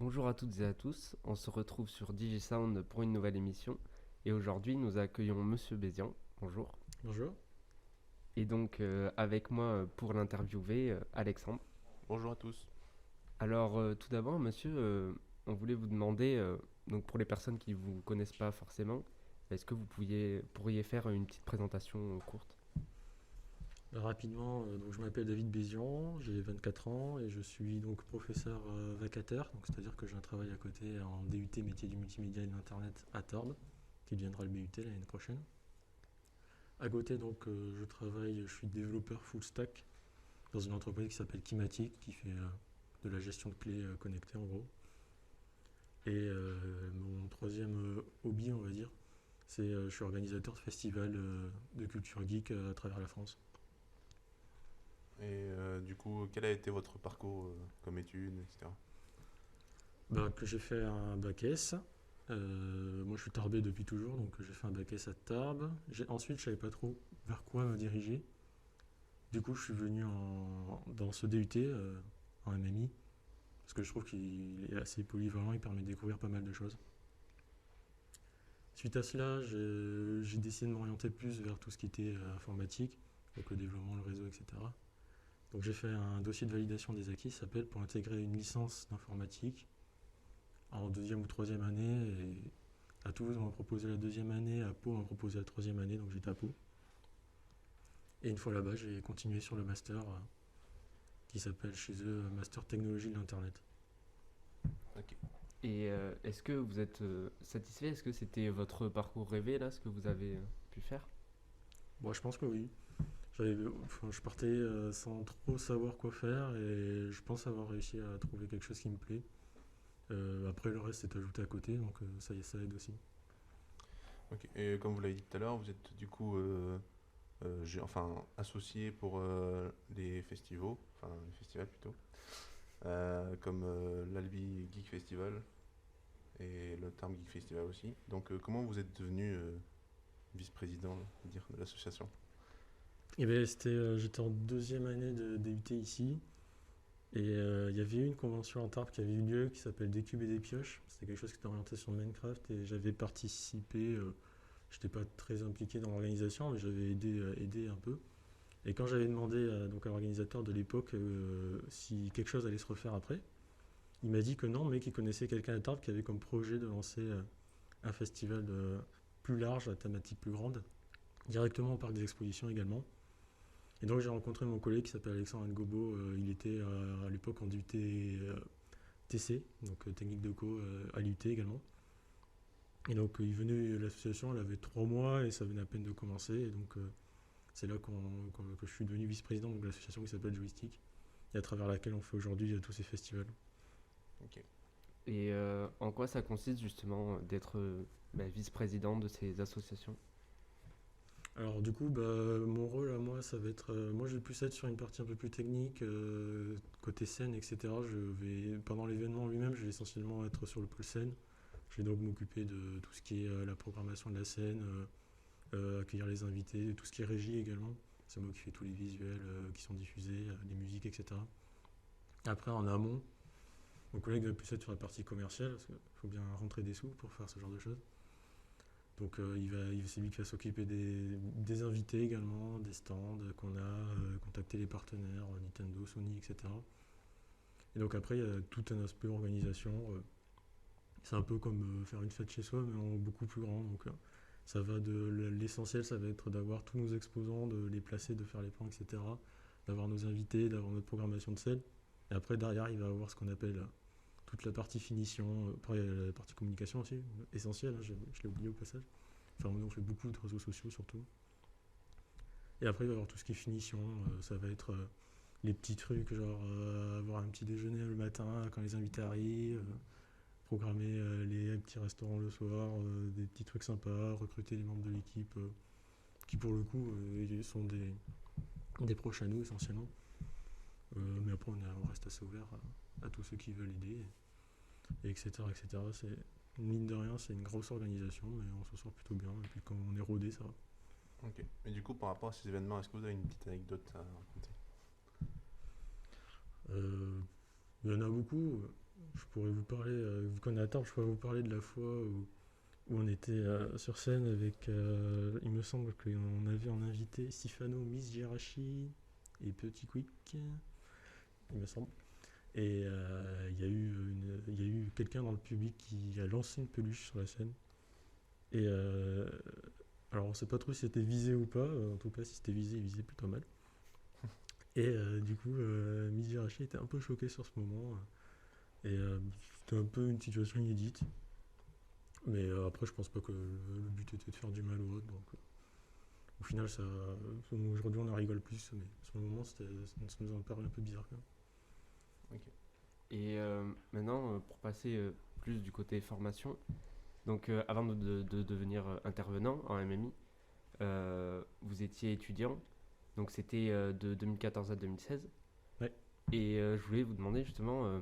Bonjour à toutes et à tous, on se retrouve sur DigiSound pour une nouvelle émission et aujourd'hui nous accueillons Monsieur Bézian, bonjour, Bonjour. et donc avec moi pour l'interviewer Alexandre. Bonjour à tous. Alors tout d'abord Monsieur, on voulait vous demander, donc pour les personnes qui ne vous connaissent pas forcément, est-ce que pourriez faire une petite présentation courte? Rapidement, donc je m'appelle David Bézian, j'ai 24 ans et je suis donc professeur vacataire, donc c'est-à-dire que j'ai un travail à côté en DUT métier du multimédia et de l'internet à Tarbes, qui deviendra le BUT l'année prochaine. À côté donc je suis développeur full stack dans une entreprise qui s'appelle Kimatic qui fait de la gestion de clés connectées en gros. Et mon troisième hobby on va dire, c'est je suis organisateur de festivals de culture geek à travers la France. Et du coup, quel a été votre parcours comme études, etc. Bah, que j'ai fait un bac S. Moi, je suis tarbais depuis toujours, donc j'ai fait un bac S à Tarbes. Ensuite, je savais pas trop vers quoi me diriger. Du coup, je suis venu dans ce DUT en MMI, parce que je trouve qu'il est assez polyvalent, il permet de découvrir pas mal de choses. Suite à cela, j'ai décidé de m'orienter plus vers tout ce qui était informatique, donc le développement, le réseau, etc. Donc j'ai fait un dossier de validation des acquis, ça s'appelle, pour intégrer une licence d'informatique en deuxième ou troisième année. Et à Toulouse, on m'a proposé la deuxième année, à Pau, on m'a proposé la troisième année, donc j'étais à Pau. Et une fois là-bas, j'ai continué sur le master qui s'appelle chez eux Master Technologie de l'Internet. Ok. Et est-ce que vous êtes satisfait? Est-ce que c'était votre parcours rêvé là, ce que vous avez pu faire? Bon, je pense que oui. Je partais sans trop savoir quoi faire et je pense avoir réussi à trouver quelque chose qui me plaît. Après, le reste est ajouté à côté, donc ça aide aussi. Ok. Et comme vous l'avez dit tout à l'heure, vous êtes du coup associé pour les festivals plutôt, comme l'Albi Geek Festival et le Tarn Geek Festival aussi. Donc comment vous êtes devenu vice-président dire, de l'association? Et ben, j'étais en deuxième année de DUT ici. Et il y avait eu une convention en Tarbes qui avait eu lieu qui s'appelle Des cubes et des pioches. C'était quelque chose qui était orienté sur Minecraft et j'avais participé. Je n'étais pas très impliqué dans l'organisation, mais j'avais aidé un peu. Et quand j'avais demandé donc à l'organisateur de l'époque si quelque chose allait se refaire après, il m'a dit que non, mais qu'il connaissait quelqu'un à Tarbes qui avait comme projet de lancer un festival plus large, à thématique plus grande, directement au parc des expositions également. Et donc j'ai rencontré mon collègue qui s'appelle Alexandre Ngobo. Il était à l'époque en DUT TC, donc technique de co à l'UT également. Et donc il venait, l'association elle avait 3 mois et ça venait à peine de commencer. Et donc c'est là que je suis devenu vice-président de l'association qui s'appelle Joystick et à travers laquelle on fait aujourd'hui tous ces festivals. Ok. Et en quoi ça consiste justement d'être vice-président de ces associations? Alors du coup, mon rôle à moi, ça va être, moi je vais plus être sur une partie un peu plus technique, côté scène, etc. Pendant l'événement lui-même, je vais essentiellement être sur le pôle scène. Je vais donc m'occuper de tout ce qui est la programmation de la scène, accueillir les invités, tout ce qui est régie également. C'est moi qui fais tous les visuels qui sont diffusés, les musiques, etc. Après, en amont, mon collègue va plus être sur la partie commerciale, parce qu'il faut bien rentrer des sous pour faire ce genre de choses. Donc c'est lui qui va s'occuper des invités également, des stands qu'on a, contacter les partenaires, Nintendo, Sony, etc. Et donc après, il y a tout un aspect organisation. C'est un peu comme faire une fête chez soi, mais en beaucoup plus grand. Donc ça va l'essentiel, ça va être d'avoir tous nos exposants, de les placer, de faire les plans, etc. D'avoir nos invités, d'avoir notre programmation de scène. Et après, derrière, il va avoir ce qu'on appelle toute la partie finition. Après, il y a la partie communication aussi, essentielle, hein, je l'ai oublié au passage. Enfin, on fait beaucoup de réseaux sociaux surtout. Et après, il va y avoir tout ce qui est finition. Ça va être les petits trucs, genre avoir un petit déjeuner le matin quand les invités arrivent, programmer les petits restaurants le soir, des petits trucs sympas, recruter les membres de l'équipe qui, pour le coup, sont des proches à nous essentiellement. Mais après, on reste assez ouvert à tous ceux qui veulent aider, et etc. etc. Mine de rien, c'est une grosse organisation, mais on s'en sort plutôt bien. Et puis quand on est rodé, ça va. Ok. Et du coup, par rapport à ces événements, est-ce que vous avez une petite anecdote à raconter? Il y en a beaucoup. je pourrais vous parler, vu qu'on est à Tarbes, je pourrais vous parler de la fois où on était sur scène avec, il me semble qu'on avait en invité Stefano Misgerachi et Petit Quick, il me semble. Et il y a eu quelqu'un dans le public qui a lancé une peluche sur la scène. Et alors on sait pas trop si c'était visé ou pas, en tout cas si c'était visé, il visait plutôt mal. Et du coup, Misgerachi était un peu choqué sur ce moment. Et c'était un peu une situation inédite. Mais après, je pense pas que le but était de faire du mal aux autres. Donc, au final, aujourd'hui, on en rigole plus. Mais sur le moment, ça nous en paraît un peu bizarre quand même. Ok. Et maintenant, pour passer plus du côté formation, donc avant de devenir intervenant en MMI, vous étiez étudiant, donc c'était de 2014 à 2016. Ouais. Et je voulais vous demander justement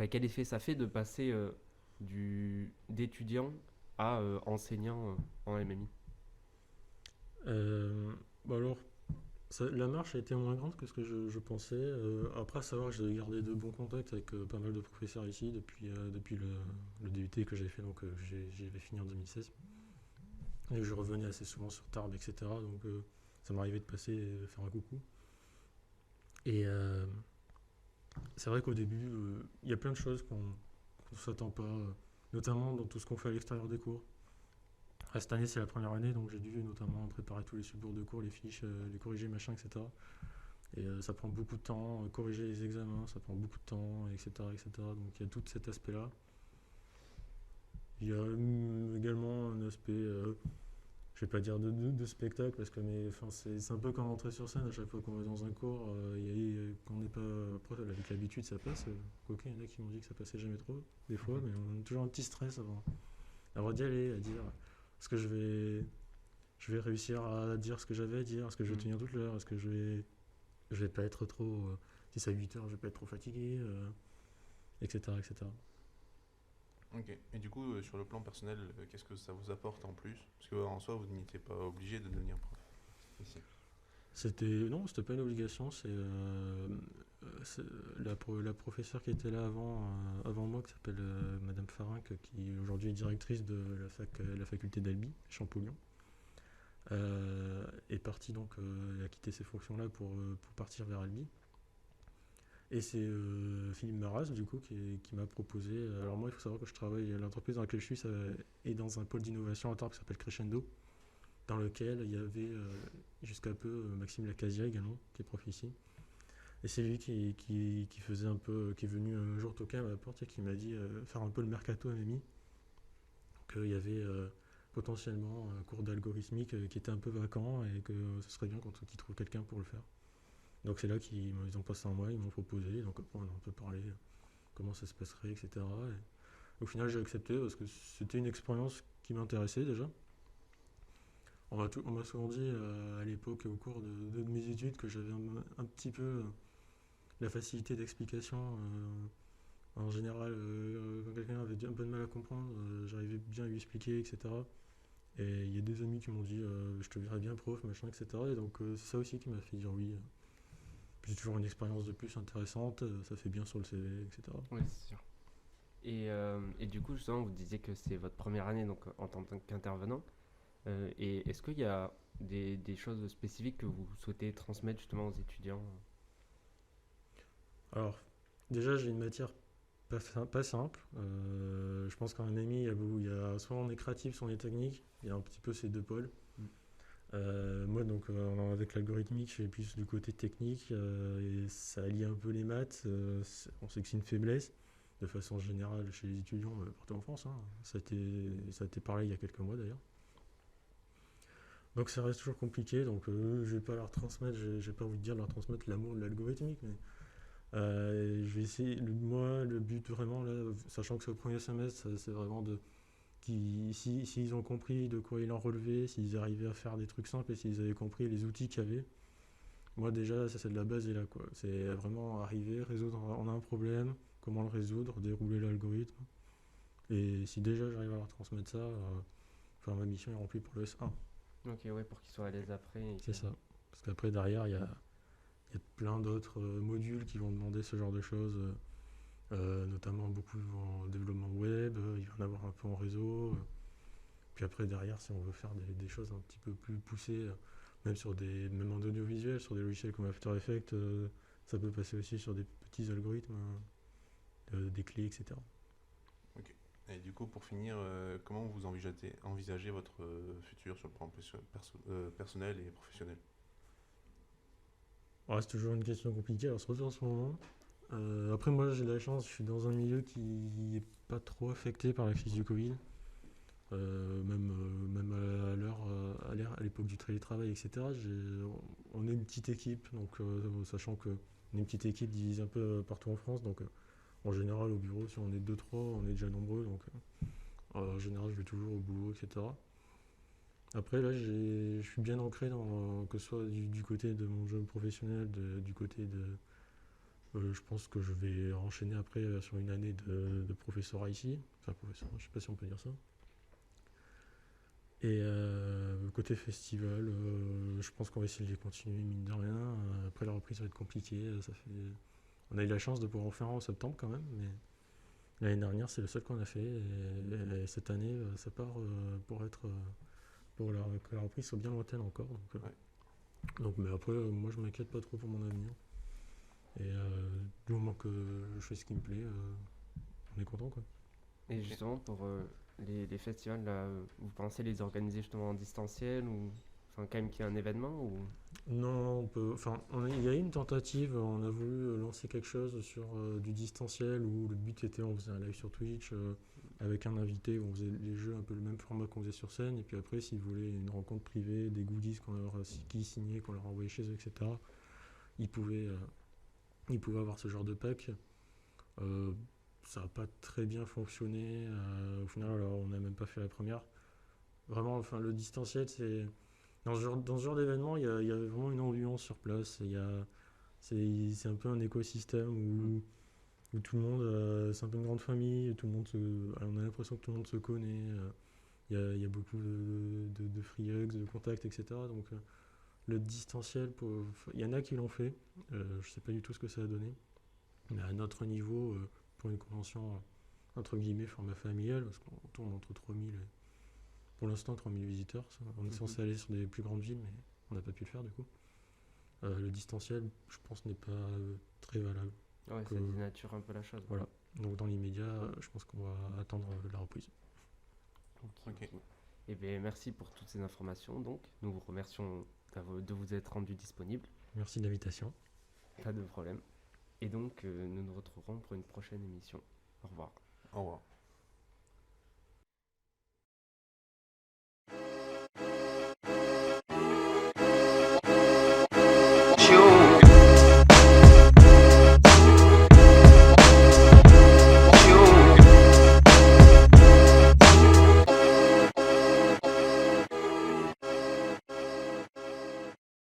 quel effet ça fait de passer d'étudiant à enseignant en MMI. Bah alors, la marche a été moins grande que ce que je pensais. Après, à savoir que j'ai gardé de bons contacts avec pas mal de professeurs ici depuis le DUT que j'avais fait, donc j'avais fini en 2016. Et je revenais assez souvent sur Tarbes, etc. Donc ça m'arrivait de passer et de faire un coucou. Et c'est vrai qu'au début, il y a plein de choses qu'on ne s'attend pas, notamment dans tout ce qu'on fait à l'extérieur des cours. Cette année, c'est la première année, donc j'ai dû notamment préparer tous les supports de cours, les fiches, les corriger, machin, etc. Et ça prend beaucoup de temps, corriger les examens, ça prend beaucoup de temps, etc., etc. Donc il y a tout cet aspect-là. Il y a également un aspect, je vais pas dire de spectacle, parce que c'est un peu comme entrer sur scène à chaque fois qu'on va dans un cours. Quand on n'est pas prof, avec l'habitude, ça passe. Quoique, il y en a qui m'ont dit que ça passait jamais trop, des fois, mais on a toujours un petit stress avant d'y aller, à dire est-ce que je vais réussir à dire ce que j'avais à dire, est-ce que je vais tenir toute l'heure, est-ce que je vais pas être trop, si c'est à 8 heures, je vais pas être trop fatigué, etc., etc. Ok. Et du coup, sur le plan personnel, qu'est-ce que ça vous apporte en plus? Parce qu'en soi, vous n'étiez pas obligé de devenir prof ici. Non, c'était pas une obligation, c'est la professeure qui était là avant moi, qui s'appelle Madame Farinck, qui aujourd'hui est directrice de la faculté d'Albi, Champollion. Est partie donc, elle a quitté ses fonctions-là pour partir vers Albi. Et c'est Philippe Maras, du coup, qui m'a proposé. Alors, moi, il faut savoir que je travaille, l'entreprise dans laquelle je suis est dans un pôle d'innovation à Tarbes qui s'appelle Crescendo, dans lequel il y avait jusqu'à peu Maxime Lacasia également, qui est prof ici. Et c'est lui qui faisait un peu, qui est venu un jour toquer à ma porte et qui m'a dit faire un peu le mercato MMI, qu'il y avait potentiellement un cours d'algorithmique qui était un peu vacant et que ce serait bien qu'ils trouvent quelqu'un pour le faire. Donc c'est là qu'ils ont passé un mois, ils m'ont proposé, donc après on a un peu parlé comment ça se passerait, etc. Et au final j'ai accepté parce que c'était une expérience qui m'intéressait déjà. On m'a souvent dit à l'époque, au cours de mes études, que j'avais un petit peu la facilité d'explication. En général, quand quelqu'un avait un peu de mal à comprendre, j'arrivais bien à lui expliquer, etc. Et il y a des amis qui m'ont dit je te verrais bien prof, machin, etc. Et donc c'est ça aussi qui m'a fait dire oui. Puis c'est toujours une expérience de plus intéressante, ça fait bien sur le CV, etc. Oui, c'est sûr. Et du coup, justement, vous disiez que c'est votre première année donc, en tant qu'intervenant. Et est-ce qu'il y a des choses spécifiques que vous souhaitez transmettre justement aux étudiants? Alors, déjà, j'ai une matière pas simple. Je pense qu'en MMI, il y a soit on est créatif, soit on est technique. Il y a un petit peu ces deux pôles. Moi, donc, avec l'algorithmique, je suis plus du côté technique et ça allie un peu les maths. On sait que c'est une faiblesse de façon générale chez les étudiants partout en France. Hein. Ça a été pareil il y a quelques mois d'ailleurs. Donc ça reste toujours compliqué. Donc je vais pas leur transmettre, j'ai pas envie de dire leur transmettre l'amour de l'algorithmique, mais je vais essayer. Moi, le but vraiment là, sachant que c'est au premier semestre, c'est vraiment s'ils ont compris de quoi il en relevait, s'ils arrivaient à faire des trucs simples et s'ils avaient compris les outils qu'il y avait, moi déjà, ça c'est de la base et là quoi. C'est vraiment arriver, résoudre, on a un problème, comment le résoudre, dérouler l'algorithme. Et si déjà j'arrive à leur transmettre ça, ma mission est remplie pour le S1. Ok, ouais, pour qu'ils soient à l'aise après. C'est ça. Parce qu'après, derrière, il y a plein d'autres modules qui vont demander ce genre de choses. notamment beaucoup en développement web, il va en avoir un peu en réseau. Puis après, derrière, si on veut faire des choses un petit peu plus poussées, même en audiovisuel, sur des logiciels comme After Effects, ça peut passer aussi sur des petits algorithmes, des clés, etc. Et du coup, pour finir, comment vous envisagez votre futur sur le plan personnel et professionnel? Ouais, c'est toujours une question compliquée, alors surtout en ce moment. Après, moi, j'ai de la chance, je suis dans un milieu qui n'est pas trop affecté par la crise du Covid. Même à l'époque du télétravail, etc. On est une petite équipe, donc sachant qu'on est une petite équipe divisée un peu partout en France, donc en général au bureau, si on est deux trois on est déjà nombreux, donc en général je vais toujours au boulot, etc. Après là, je suis bien ancré que ce soit du côté de mon jeu professionnel, du côté de... je pense que je vais enchaîner après sur une année de professorat ici. Enfin, professeur, je sais pas si on peut dire ça. Et côté festival, je pense qu'on va essayer de les continuer, mine de rien. Après, la reprise va être compliquée. On a eu la chance de pouvoir en faire un en septembre quand même, mais l'année dernière, c'est le seul qu'on a fait. Et cette année, ça part pour que la reprise soit bien lointaine encore. Mais après, moi, je m'inquiète pas trop pour mon avenir. Et du moment que je fais ce qui me plaît, on est content, quoi. Et justement, pour les festivals, là, vous pensez les organiser justement en distanciel ou enfin, quand même qu'il y ait un événement ou... Non, il y a eu une tentative, on a voulu lancer quelque chose sur du distanciel où le but était on faisait un live sur Twitch avec un invité où on faisait les jeux un peu le même format qu'on faisait sur scène et puis après s'ils voulaient une rencontre privée, des goodies qui signaient, qu'on leur envoyait chez eux, etc. Ils pouvaient, ils pouvaient avoir ce genre de pack. Euh, Ça n'a pas très bien fonctionné. Au final, alors, on n'a même pas fait la première. Vraiment, enfin, le distanciel, c'est dans ce genre d'événement, il y a vraiment une ambiance sur place. C'est un peu un écosystème où tout le monde, c'est un peu une grande famille, on a l'impression que tout le monde se connaît. Il y a beaucoup de free hugs, de contacts, etc. Donc le distanciel, il y en a qui l'ont fait. Je ne sais pas du tout ce que ça a donné. Mais à notre niveau, pour une convention, entre guillemets, format familial, parce qu'on tourne entre 3000 pour l'instant 3000 visiteurs. On est censé aller sur des plus grandes villes, mais on n'a pas pu le faire du coup. Le distanciel, je pense, n'est pas très valable. Ouais, ça dénature un peu la chose. Voilà. Donc dans l'immédiat, je pense qu'on va attendre la reprise. Ok. Et bien, merci pour toutes ces informations. Donc, nous vous remercions de vous être rendu disponible. Merci de l'invitation. Pas de problème. Et donc, nous nous retrouverons pour une prochaine émission. Au revoir. Au revoir.